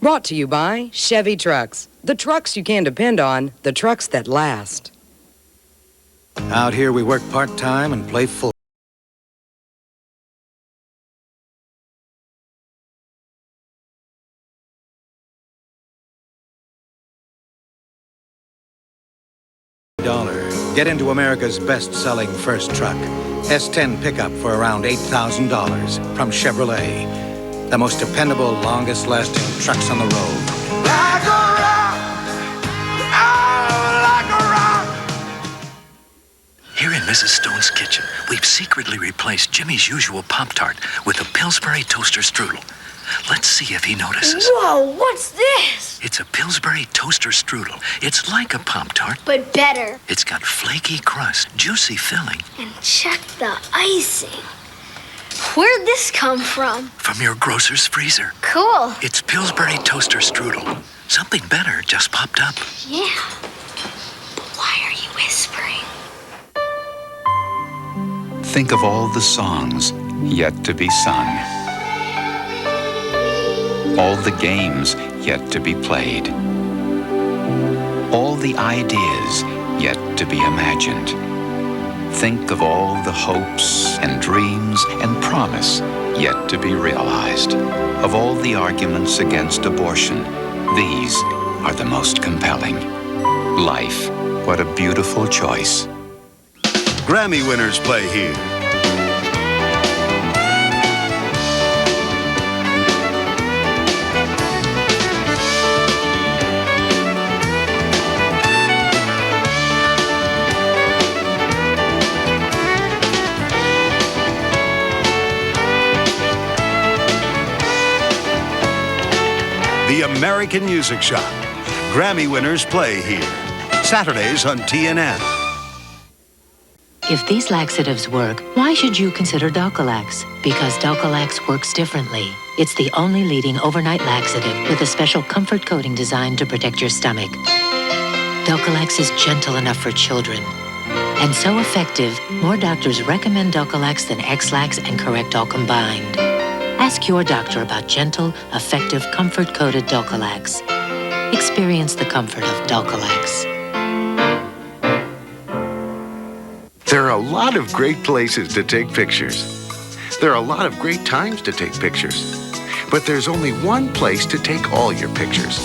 Brought to you by Chevy Trucks. The trucks you can depend on, the trucks that last. Out here we work part-time and play full. Get into America's best-selling first truck. S10 pickup for around $8,000 from Chevrolet. The most dependable, longest-lasting trucks on the road. Like a rock, oh, like a rock. Here in Mrs. Stone's kitchen, we've secretly replaced Jimmy's usual Pop-Tart with a Pillsbury toaster strudel. Let's see if he notices. Whoa, what's this? It's a Pillsbury toaster strudel. It's like a Pop-Tart, but better. It's got flaky crust, juicy filling. And check the icing. Where'd this come from? From your grocer's freezer. Cool. It's Pillsbury toaster strudel. Something better just popped up. Yeah. But why are you whispering? Think of all the songs yet to be sung. All the games yet to be played. All the ideas yet to be imagined. Think of all the hopes and dreams and promise yet to be realized. Of all the arguments against abortion, these are the most compelling. Life, what a beautiful choice. Grammy winners play here. The American Music Shop. Grammy winners play here. Saturdays on TNN. If these laxatives work, why should you consider Dulcolax? Because Dulcolax works differently. It's the only leading overnight laxative with a special comfort coating designed to protect your stomach. Dulcolax is gentle enough for children. And so effective, more doctors recommend Dulcolax than X-Lax and Correctol combined. Ask your doctor about gentle, effective, comfort-coated Dulcolax. Experience the comfort of Dulcolax. There are a lot of great places to take pictures. There are a lot of great times to take pictures. But there's only one place to take all your pictures.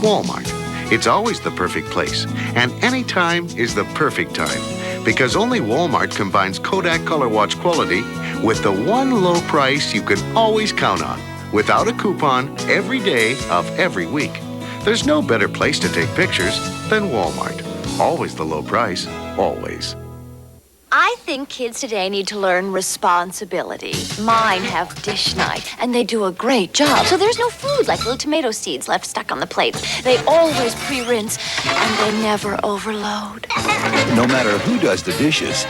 Walmart. It's always the perfect place. And any time is the perfect time. Because only Walmart combines Kodak Color Watch quality with the one low price you can always count on. Without a coupon, every day of every week. There's no better place to take pictures than Walmart. Always the low price, always. I think kids today need to learn responsibility. Mine have dish night, and they do a great job. So there's no food like little tomato seeds left stuck on the plates. They always pre-rinse, and they never overload. No matter who does the dishes,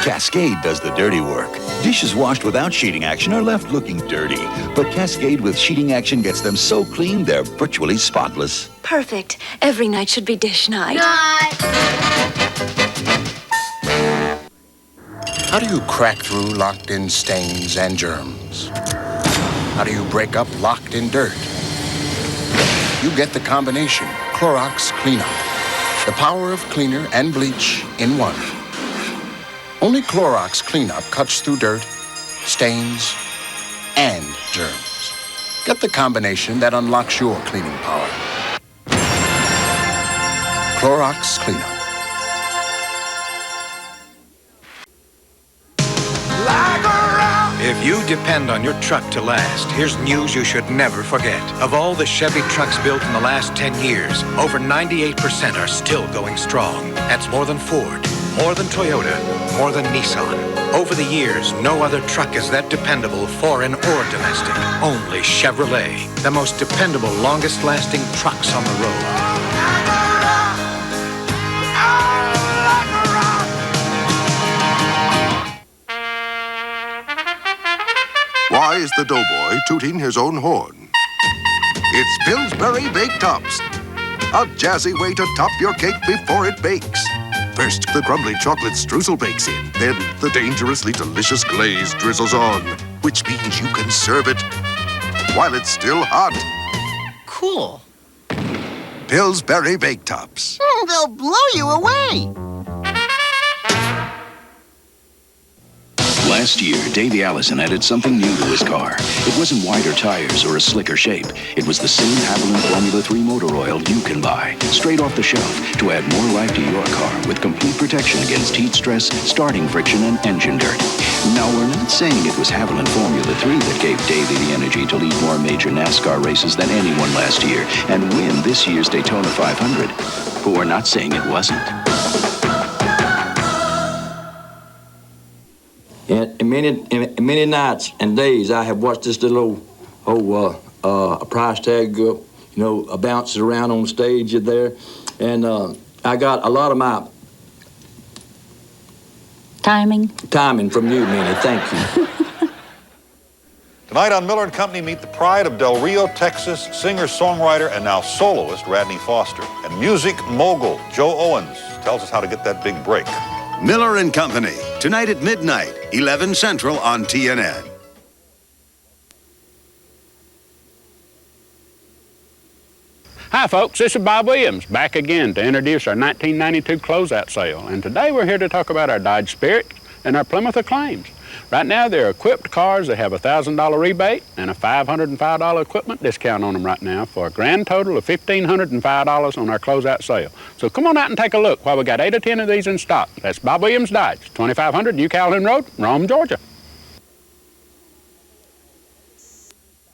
Cascade does the dirty work. Dishes washed without sheeting action are left looking dirty, but Cascade with sheeting action gets them so clean they're virtually spotless. Perfect. Every night should be dish night. How do you crack through locked-in stains and germs? How do you break up locked-in dirt? You get the combination Clorox Cleanup. The power of cleaner and bleach in one. Only Clorox Cleanup cuts through dirt, stains, and germs. Get the combination that unlocks your cleaning power. Clorox Cleanup. If you depend on your truck to last, here's news you should never forget. Of all the Chevy trucks built in the last 10 years, over 98% are still going strong. That's more than Ford, more than Toyota, more than Nissan. Over the years, no other truck is that dependable, foreign or domestic. Only Chevrolet, the most dependable, longest-lasting trucks on the road. Why is the doughboy tooting his own horn? It's Pillsbury Baked Tops. A jazzy way to top your cake before it bakes. First, the crumbly chocolate streusel bakes in. Then, the dangerously delicious glaze drizzles on, which means you can serve it while it's still hot. cool. Pillsbury Baked Tops. They'll blow you away. Last year, Davey Allison added something new to his car. It wasn't wider tires or a slicker shape. It was the same Haviland Formula 3 motor oil you can buy, straight off the shelf, to add more life to your car with complete protection against heat stress, starting friction, and engine dirt. Now, we're not saying it was Haviland Formula 3 that gave Davey the energy to lead more major NASCAR races than anyone last year and win this year's Daytona 500. But we're not saying it wasn't. And many nights and days I have watched this little price tag bounces around on stage there, and I got a lot of my timing from you, Minnie. Thank you. Tonight on Miller & Company, meet the pride of Del Rio, Texas, singer-songwriter and now soloist Radney Foster, and music mogul Joe Owens tells us how to get that big break. Miller & Company, tonight at midnight, 11 Central on TNN. Hi folks, this is Bob Williams, back again to introduce our 1992 closeout sale. And today we're here to talk about our Dodge Spirit and our Plymouth Acclaims. Right now they're equipped cars that have a $1,000 rebate and a $505 equipment discount on them right now for a grand total of $1,505 on our closeout sale. So come on out and take a look while we got 8 or 10 of these in stock. That's Bob Williams Dodge, 2500 New Calhoun Road, Rome, Georgia.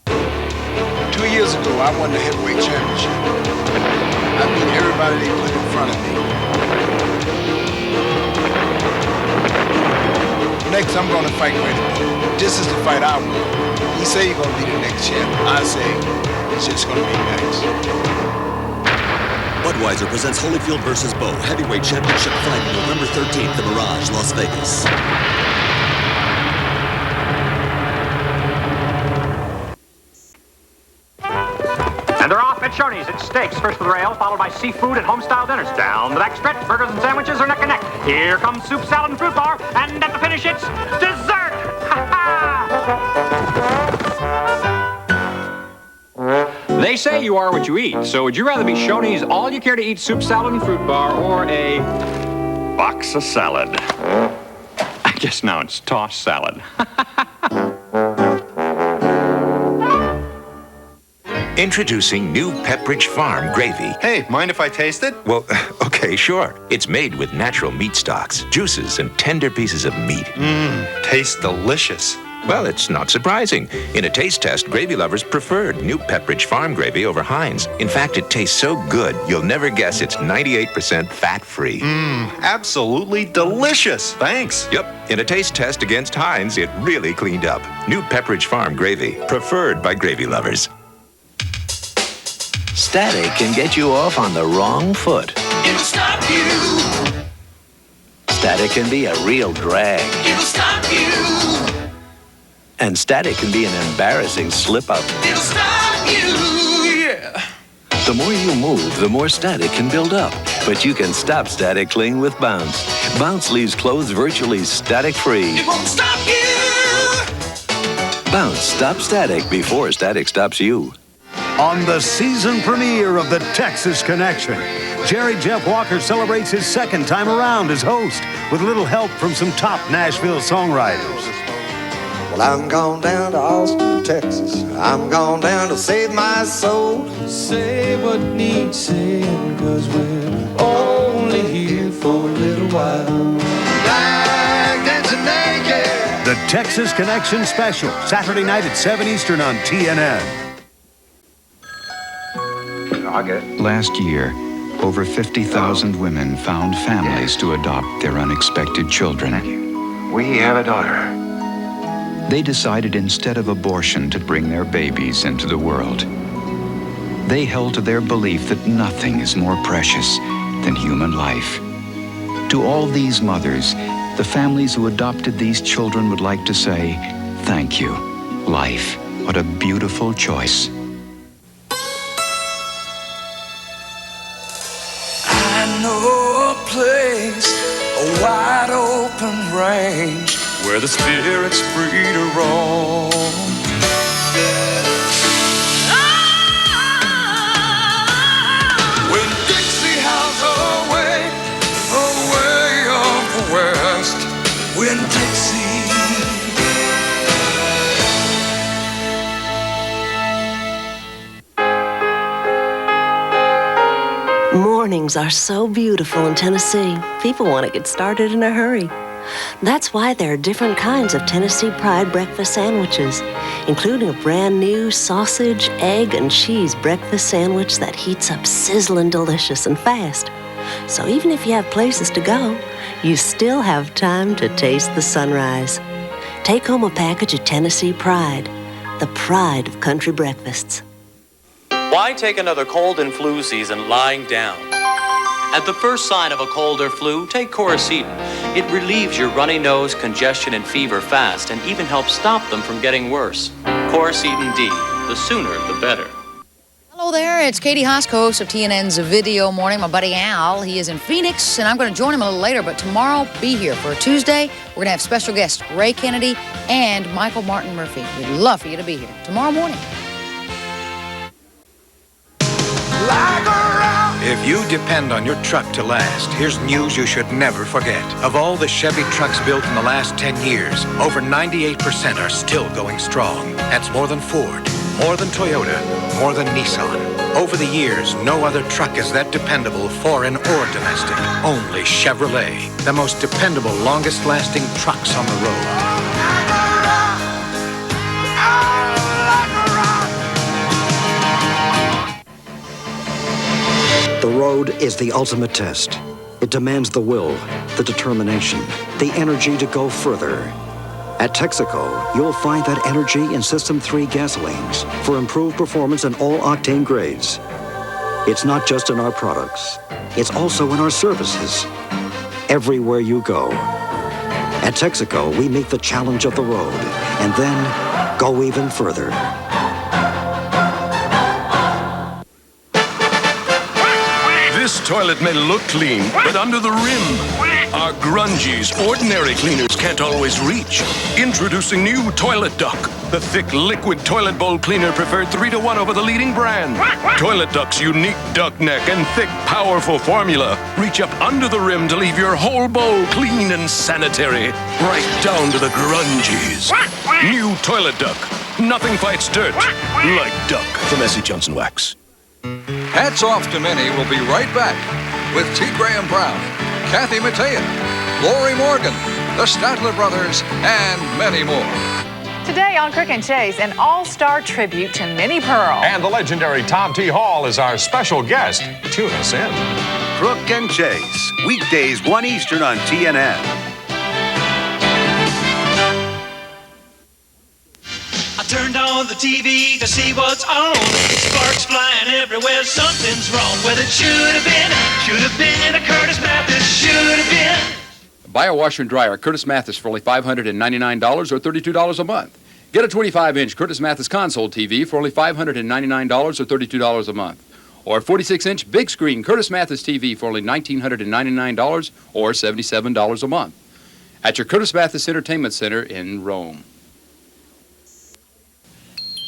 2 years ago, I won the heavyweight championship. I beat everybody they put in front of me. Next, I'm going to fight Grady. This is the fight I won. He say he's going to be the next champ. I say it's just going to be next. Budweiser presents Holyfield vs. Bo Heavyweight Championship fight November 13th, The Mirage, Las Vegas. And they're off at Shoney's. It's steaks, first with rail, followed by seafood and home-style dinners. Down the back stretch, burgers and sandwiches are neck and neck. Here comes soup, salad, and fruit bar. And at the finish, it's dessert! They say you are what you eat, so would you rather be Shoney's all-you-care-to-eat soup, salad, and fruit bar, or a box of salad? I guess now it's tossed salad. Introducing new Pepperidge Farm gravy. Hey, mind if I taste it? Well, okay, sure. It's made with natural meat stocks, juices, and tender pieces of meat. Tastes delicious. Well, it's not surprising. In a taste test, gravy lovers preferred new Pepperidge Farm gravy over Heinz. In fact, it tastes so good, you'll never guess it's 98% fat-free. Absolutely delicious. Thanks. Yep. In a taste test against Heinz, it really cleaned up. New Pepperidge Farm gravy, preferred by gravy lovers. Static can get you off on the wrong foot. It'll stop you. Static can be a real drag. It'll stop you. And static can be an embarrassing slip-up. It'll stop you. Yeah. The more you move, the more static can build up. But you can stop static cling with Bounce. Bounce leaves clothes virtually static-free. It won't stop you. Bounce stops static before static stops you. On the season premiere of the Texas Connection, Jerry Jeff Walker celebrates his second time around as host with a little help from some top Nashville songwriters. Well, I'm gone down to Austin, Texas. I'm gone down to save my soul. Say what needs saying, 'cause we're only here for a little while. Like dancing naked. The Texas Connection Special, Saturday night at 7 Eastern on TNN. Last year, over 50,000 women found families to adopt their unexpected children. We have a daughter. They decided instead of abortion to bring their babies into the world. They held to their belief that nothing is more precious than human life. To all these mothers, the families who adopted these children would like to say, thank you. Life, what a beautiful choice. I know a place, a wide open range, where the spirit's free to roam. Mornings are so beautiful in Tennessee. People want to get started in a hurry. That's why there are different kinds of Tennessee Pride breakfast sandwiches, including a brand new sausage, egg, and cheese breakfast sandwich that heats up sizzling delicious and fast. So even if you have places to go, you still have time to taste the sunrise. Take home a package of Tennessee Pride, the pride of country breakfasts. Why take another cold and flu season lying down? At the first sign of a cold or flu, take Coricidin. It relieves your runny nose, congestion, and fever fast, and even helps stop them from getting worse. Coricidin D. The sooner, the better. Hello there, it's Katie Hosk, host of TNN's Video Morning. My buddy Al, he is in Phoenix, and I'm going to join him a little later, but tomorrow, be here for a Tuesday. We're going to have special guests Ray Kennedy and Michael Martin Murphy. We'd love for you to be here tomorrow morning. If you depend on your truck to last, here's news you should never forget. Of all the Chevy trucks built in the last 10 years, over 98% are still going strong. That's more than Ford, more than Toyota, more than Nissan. Over the years, no other truck is that dependable, foreign or domestic. Only Chevrolet, the most dependable, longest-lasting trucks on the road. The road is the ultimate test. It demands the will, the determination, the energy to go further. At Texaco, you'll find that energy in System 3 gasolines for improved performance in all octane grades. It's not just in our products. It's also in our services. Everywhere you go. At Texaco, we meet the challenge of the road and then go even further. This toilet may look clean, but under the rim, our grungies, ordinary cleaners can't always reach. Introducing new Toilet Duck, the thick liquid toilet bowl cleaner preferred 3-to-1 over the leading brand. Toilet Duck's unique duck neck and thick, powerful formula reach up under the rim to leave your whole bowl clean and sanitary, right down to the grungies. New Toilet Duck. Nothing fights dirt like duck. From S.C. Johnson Wax. Hats Off to Minnie will be right back with T. Graham Brown, Kathy Mattea, Lori Morgan, the Statler Brothers, and many more. Today on Crook and Chase, an all-star tribute to Minnie Pearl. And the legendary Tom T. Hall is our special guest. Tune us in. Crook and Chase, weekdays 1 Eastern on TNN. I turned on the TV to see what's on. Sparks flying everywhere, something's wrong with it. Should have been a Curtis Mathis, should have been. Buy a washer and dryer Curtis Mathis for only $599 or $32 a month. Get a 25-inch Curtis Mathis console TV for only $599 or $32 a month. Or a 46-inch big screen Curtis Mathis TV for only $1,999 or $77 a month. At your Curtis Mathis Entertainment Center in Rome.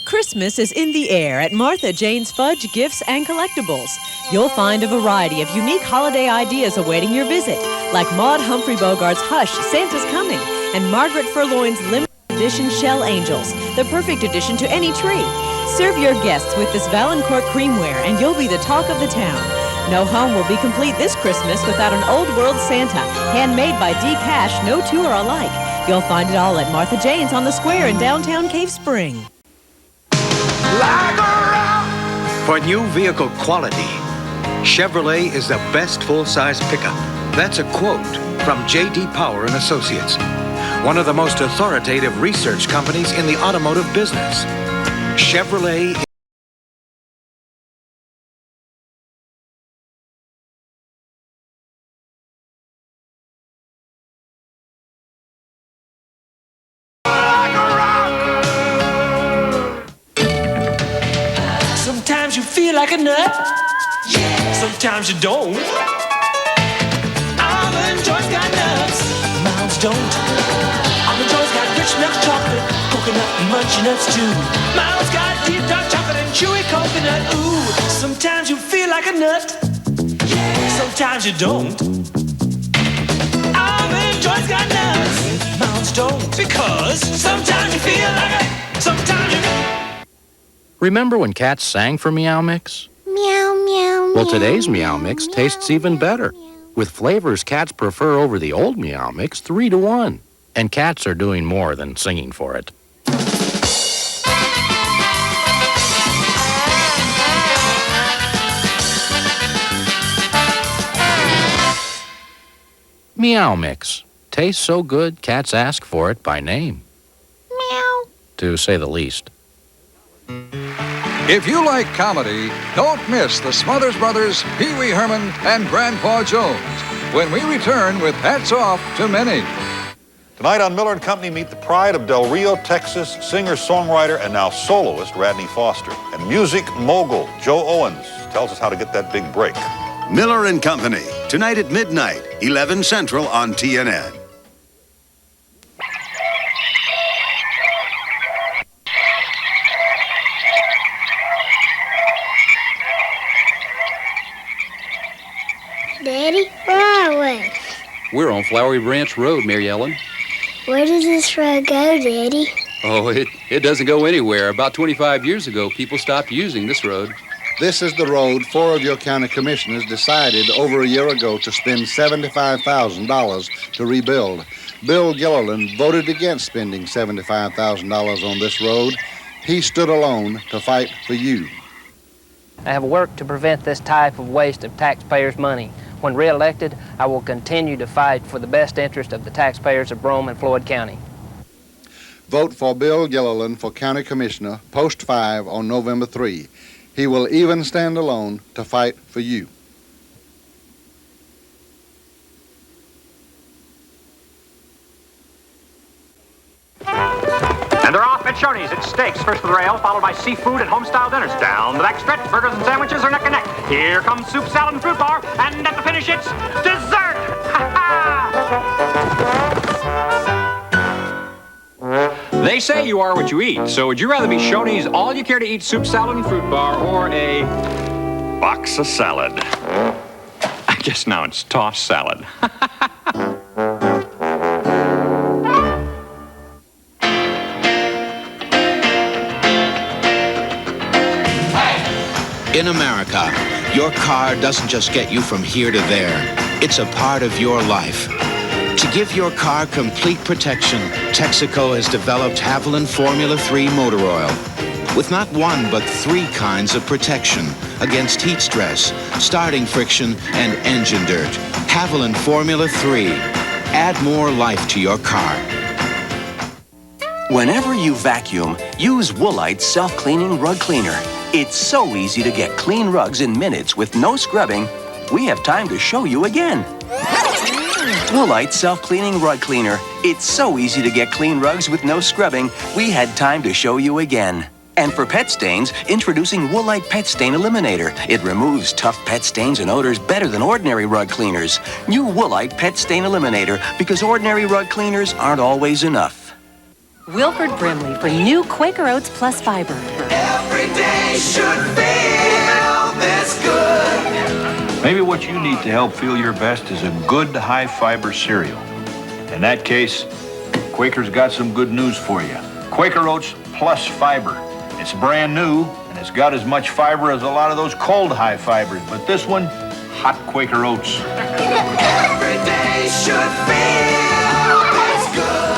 Christmas is in the air at Martha Jane's Fudge Gifts and Collectibles. You'll find a variety of unique holiday ideas awaiting your visit, like Maude Humphrey Bogart's Hush, Santa's Coming, and Margaret Furloin's limited edition Shell Angels, the perfect addition to any tree. Serve your guests with this Valancourt creamware, and you'll be the talk of the town. No home will be complete this Christmas without an old world Santa, handmade by D. Cash, no two are alike. You'll find it all at Martha Jane's on the Square in downtown Cave Spring. For new vehicle quality, Chevrolet is the best full-size pickup. That's a quote from J.D. Power and Associates, one of the most authoritative research companies in the automotive business. Chevrolet. Sometimes you feel like a nut. Sometimes you don't. Almond Joy's got nuts. Mounds don't. Almond Joy's got rich milk chocolate, coconut and munchy nuts too. Mounds got deep dark chocolate and chewy coconut. Ooh, sometimes you feel like a nut. Sometimes you don't. Almond Joy's got nuts. Mounds don't. Because sometimes you feel like a, sometimes you. Remember when cats sang for Meow Mix? Meow, meow, Well, today's Meow Mix tastes even better, with flavors cats prefer over the old Meow Mix 3-to-1. And cats are doing more than singing for it. Meow Mix. Tastes so good, cats ask for it by name. Meow. To say the least. If you like comedy, don't miss the Smothers Brothers, Pee Wee Herman, and Grandpa Jones when we return with Hats Off to Minnie. Tonight on Miller & Company, meet the pride of Del Rio, Texas, singer-songwriter and now soloist Radney Foster. And music mogul Joe Owens tells us how to get that big break. Miller & Company, tonight at midnight, 11 Central on TNN. Daddy, where are we? We're on Flowery Branch Road, Mary Ellen. Where does this road go, Daddy? Oh, it doesn't go anywhere. About 25 years ago, people stopped using this road. This is the road 4 of your county commissioners decided over a year ago to spend $75,000 to rebuild. Bill Gilliland voted against spending $75,000 on this road. He stood alone to fight for you. I have worked to prevent this type of waste of taxpayers' money. When re-elected, I will continue to fight for the best interest of the taxpayers of Brome and Floyd County. Vote for Bill Gilliland for County Commissioner, Post 5 on November 3. He will even stand alone to fight for you. And they're off at Shoney's. It's steaks first to the rail, followed by seafood and home-style dinners. Down the back stretch, burgers and sandwiches are neck and neck. Here comes soup, salad, and fruit bar. And at the finish, it's dessert! They say you are what you eat, so would you rather be Shoney's all-you-care-to-eat soup, salad, and fruit bar, or a box of salad? I guess now it's tossed salad. In America, your car doesn't just get you from here to there. It's a part of your life. To give your car complete protection, Texaco has developed Haviland Formula 3 motor oil. With not one, but 3 kinds of protection against heat stress, starting friction, and engine dirt. Haviland Formula 3. Add more life to your car. Whenever you vacuum, use Woolite Self-Cleaning Rug Cleaner. It's so easy to get clean rugs in minutes with no scrubbing. We have time to show you again. Woolite Self-Cleaning Rug Cleaner. It's so easy to get clean rugs with no scrubbing. We had time to show you again. And for pet stains, introducing Woolite Pet Stain Eliminator. It removes tough pet stains and odors better than ordinary rug cleaners. New Woolite Pet Stain Eliminator, because ordinary rug cleaners aren't always enough. Wilford Brimley for new Quaker Oats Plus Fiber. Every day should feel this good. Maybe what you need to help feel your best is a good high-fiber cereal. In that case, Quaker's got some good news for you. Quaker Oats Plus Fiber. It's brand new, and it's got as much fiber as a lot of those cold high fibers. But this one, hot Quaker Oats. Every day should feel this good.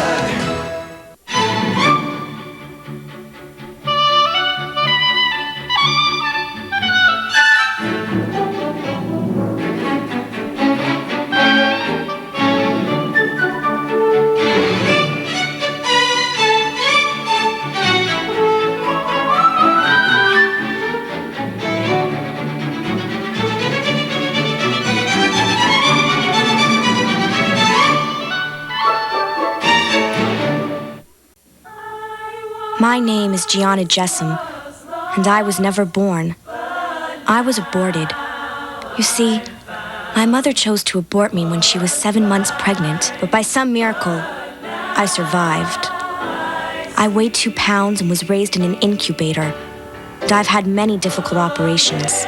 My name is Gianna Jessam, and I was never born. I was aborted. You see, my mother chose to abort me when she was 7 months pregnant, but by some miracle, I survived. I weighed 2 pounds and was raised in an incubator, and I've had many difficult operations.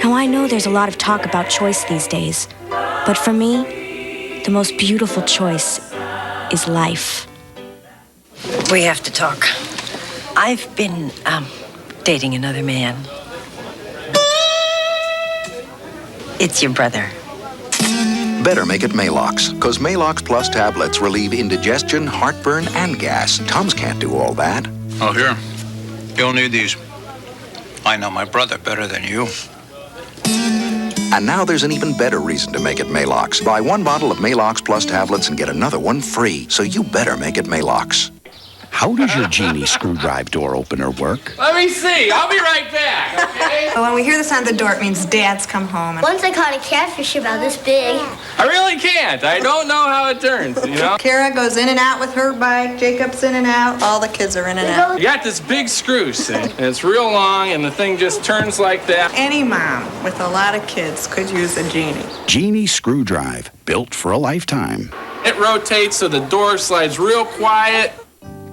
Now, I know there's a lot of talk about choice these days, but for me, the most beautiful choice is life. We have to talk. I've been, dating another man. It's your brother. Better make it Malox, because Malox Plus tablets relieve indigestion, heartburn, and gas. Tums can't do all that. Oh, here. You'll need these. I know my brother better than you. And now there's an even better reason to make it Malox. Buy one bottle of Malox Plus tablets and get another one free. So you better make it Malox. How does your Genie screwdriver door opener work? Let me see. I'll be right back, okay? When we hear the sound of the door, it means Dad's come home. Once I caught a catfish about this big. I really can't. I don't know how it turns, you know? Kara goes in and out with her bike. Jacob's in and out. All the kids are in and out. You got this big screw, see? And it's real long, and the thing just turns like that. Any mom with a lot of kids could use a Genie. Genie screwdriver, built for a lifetime. It rotates so the door slides real quiet.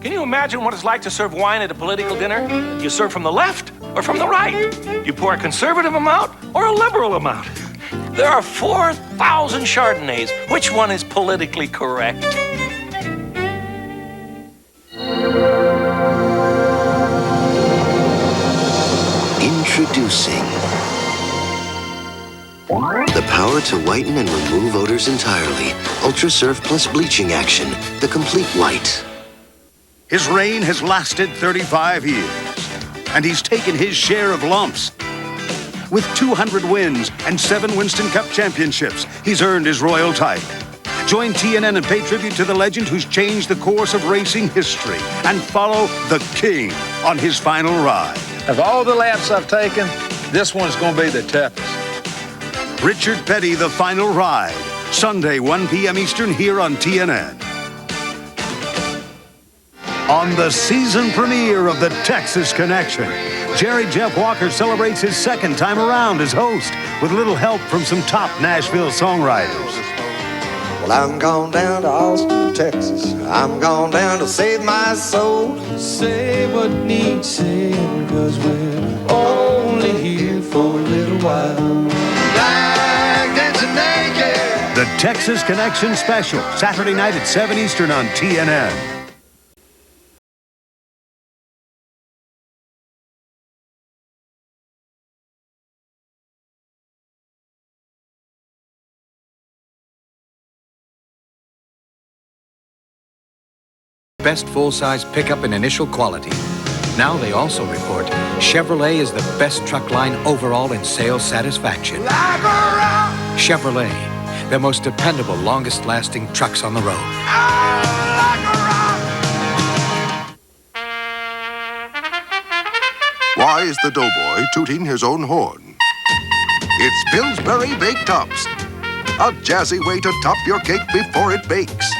Can you imagine what it's like to serve wine at a political dinner? You serve from the left or from the right? You pour a conservative amount or a liberal amount? There are 4,000 Chardonnays. Which one is politically correct? Introducing the power to whiten and remove odors entirely. Ultra Surf Plus bleaching action, the complete white. His reign has lasted 35 years, and he's taken his share of lumps. With 200 wins and 7 Winston Cup championships, he's earned his royal title. Join TNN and pay tribute to the legend who's changed the course of racing history, and follow the King on his final ride. Of all the laps I've taken, this one's going to be the toughest. Richard Petty, The Final Ride, Sunday, 1 p.m. Eastern, here on TNN. On the season premiere of the Texas Connection, Jerry Jeff Walker celebrates his second time around as host with little help from some top Nashville songwriters. Well, I'm gone down to Austin, Texas. I'm gone down to save my soul. Say what needs saying, 'cause we're only here for a little while. Like dancing naked. The Texas Connection Special, Saturday night at 7 Eastern on TNN. Best full-size pickup in initial quality. Now they also report Chevrolet is the best truck line overall in sales satisfaction. Chevrolet, the most dependable, longest-lasting trucks on the road. Why is the doughboy tooting his own horn? It's Pillsbury Baked Tops. A jazzy way to top your cake before it bakes.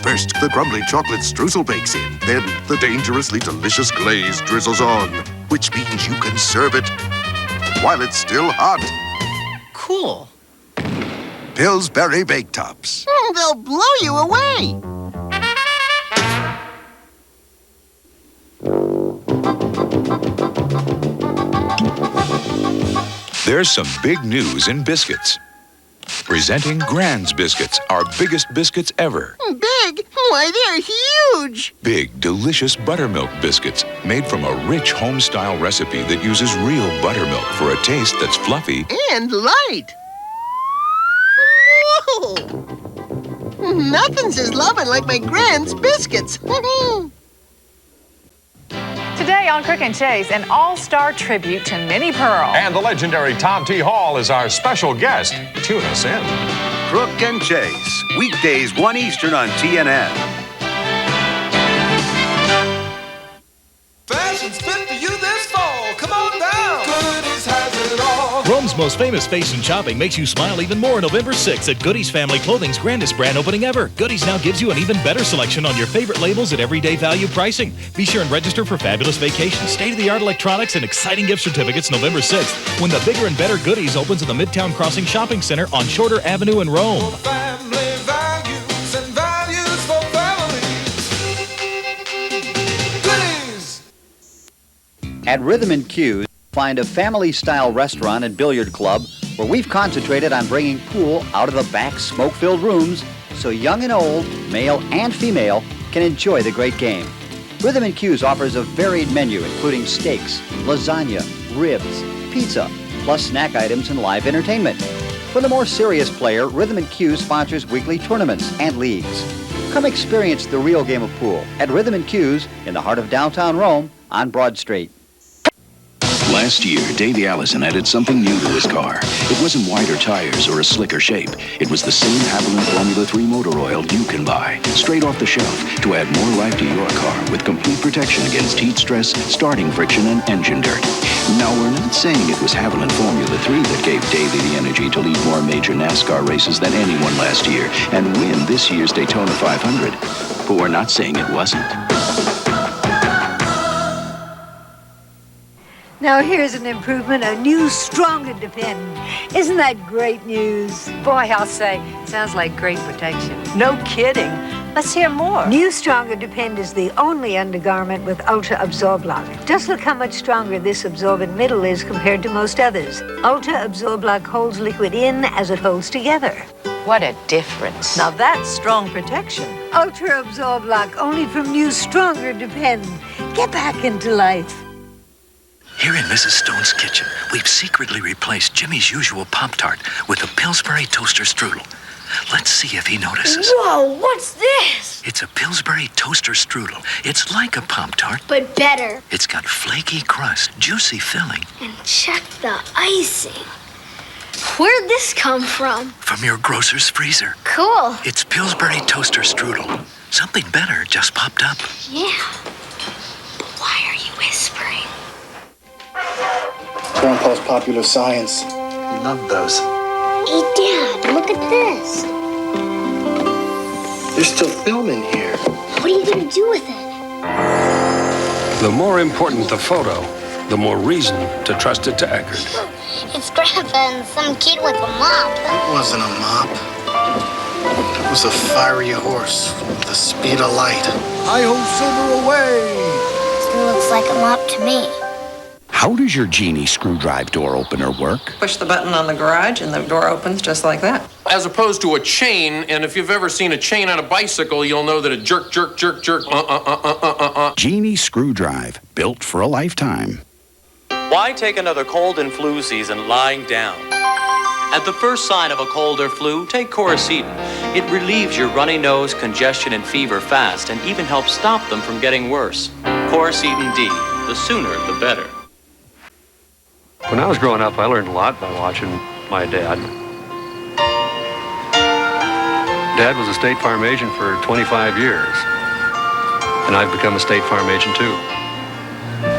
First, the crumbly chocolate streusel bakes in. Then, the dangerously delicious glaze drizzles on, which means you can serve it while it's still hot. Cool. Pillsbury Baked Tops. They'll blow you away. There's some big news in biscuits. Presenting Grand's Biscuits, our biggest biscuits ever. Big? Why, they're huge. Big, delicious buttermilk biscuits made from a rich home-style recipe that uses real buttermilk for a taste that's fluffy And light. Whoa. Nothing says loving like my Grand's biscuits. Today on Crook and Chase, an all-star tribute to Minnie Pearl. And the legendary Tom T. Hall is our special guest. Tune us in. Crook and Chase, weekdays 1 Eastern on TNN. Fashion's fit for you this fall. Come on down. Goodies has it all. Rome's most famous face in shopping makes you smile even more November 6th at Goodies Family Clothing's grandest brand opening ever. Goodies now gives you an even better selection on your favorite labels at everyday value pricing. Be sure and register for fabulous vacations, state-of-the-art electronics, and exciting gift certificates November 6th when the Bigger and Better Goodies opens at the Midtown Crossing Shopping Center on Shorter Avenue in Rome. Family values and values for families. Goodies. At Rhythm & Cues, find a family-style restaurant and billiard club where we've concentrated on bringing pool out of the back smoke-filled rooms so young and old, male and female, can enjoy the great game. Rhythm & Cues offers a varied menu including steaks, lasagna, ribs, pizza, plus snack items and live entertainment. For the more serious player, Rhythm & Q sponsors weekly tournaments and leagues. Come experience the real game of pool at Rhythm & Q's in the heart of downtown Rome on Broad Street. Last year, Davey Allison added something new to his car. It wasn't wider tires or a slicker shape. It was the same Haviland Formula 3 motor oil you can buy, straight off the shelf, to add more life to your car with complete protection against heat stress, starting friction, and engine dirt. Now, we're not saying it was Haviland Formula 3 that gave Davey the energy to lead more major NASCAR races than anyone last year and win this year's Daytona 500. But we're not saying it wasn't. Now here's an improvement, a new, stronger Depend. Isn't that great news? Boy, I'll say, sounds like great protection. No kidding. Let's hear more. New, stronger Depend is the only undergarment with Ultra Absorb Lock. Just look how much stronger this absorbent middle is compared to most others. Ultra Absorb Lock holds liquid in as it holds together. What a difference. Now that's strong protection. Ultra Absorb Lock, only from new, stronger Depend. Get back into life. Here in Mrs. Stone's kitchen, we've secretly replaced Jimmy's usual Pop-Tart with a Pillsbury Toaster Strudel. Let's see if he notices. Whoa, what's this? It's a Pillsbury Toaster Strudel. It's like a Pop-Tart, but better. It's got flaky crust, juicy filling. And check the icing. Where'd this come from? From your grocer's freezer. Cool. It's Pillsbury Toaster Strudel. Something better just popped up. Yeah. But why are you whispering? Grandpa's Popular Science. Love those. Hey, Dad, look at this. There's still film in here. What are you going to do with it? The more important the photo, the more reason to trust it to Eckerd. It's Grandpa and some kid with a mop. It wasn't a mop. It was a fiery horse with the speed of light. Hi-ho, silver away! Still looks like a mop to me. How does your Genie screwdrive door opener work? Push the button on the garage and the door opens just like that. As opposed to a chain, and if you've ever seen a chain on a bicycle, you'll know that a jerk, jerk, jerk, jerk, Genie screwdrive, built for a lifetime. Why take another cold and flu season lying down? At the first sign of a cold or flu, take Coricidin. It relieves your runny nose, congestion, and fever fast, and even helps stop them from getting worse. Coricidin D. The sooner, the better. When I was growing up, I learned a lot by watching my dad. Dad was a State Farm agent for 25 years, and I've become a State Farm agent too.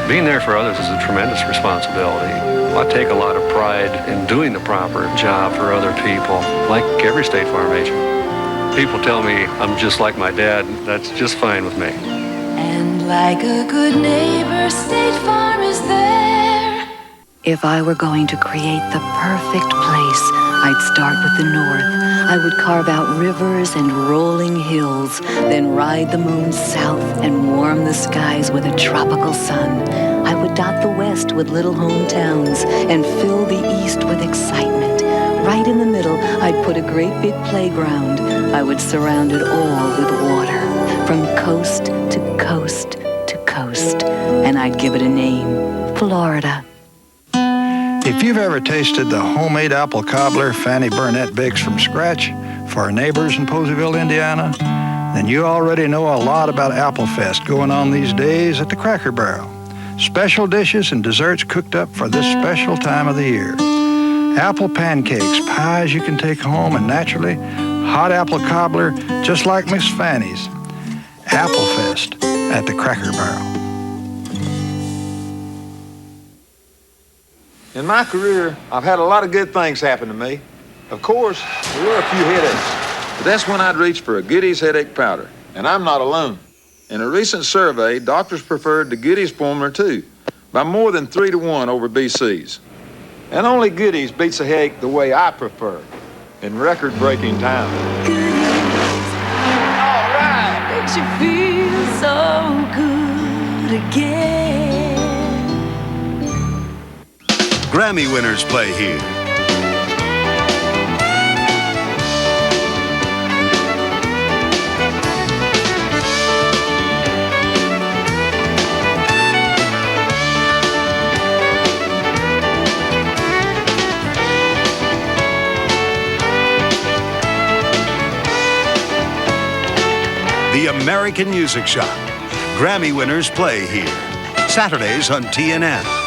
Being there for others is a tremendous responsibility. I take a lot of pride in doing the proper job for other people, like every State Farm agent. People tell me I'm just like my dad. That's just fine with me. And like a good neighbor, State Farm is there. If I were going to create the perfect place, I'd start with the north. I would carve out rivers and rolling hills, then ride the moon south and warm the skies with a tropical sun. I would dot the west with little hometowns and fill the east with excitement. Right in the middle, I'd put a great big playground. I would surround it all with water, from coast to coast to coast, and I'd give it a name, Florida. If you've ever tasted the homemade apple cobbler Fanny Burnett bakes from scratch for our neighbors in Poseyville, Indiana, then you already know a lot about Apple Fest going on these days at the Cracker Barrel. Special dishes and desserts cooked up for this special time of the year. Apple pancakes, pies you can take home, and naturally, hot apple cobbler just like Miss Fanny's. Apple Fest at the Cracker Barrel. In my career, I've had a lot of good things happen to me. Of course, there were a few headaches, but that's when I'd reach for a Goody's headache powder, and I'm not alone. In a recent survey, doctors preferred the Goody's formula too, by more than 3-to-1 over BC's. And only Goody's beats a headache the way I prefer, in record-breaking time. All right. Makes you feel so good again. Grammy winners play here. the American Music Shop. Grammy winners play here. Saturdays on TNN.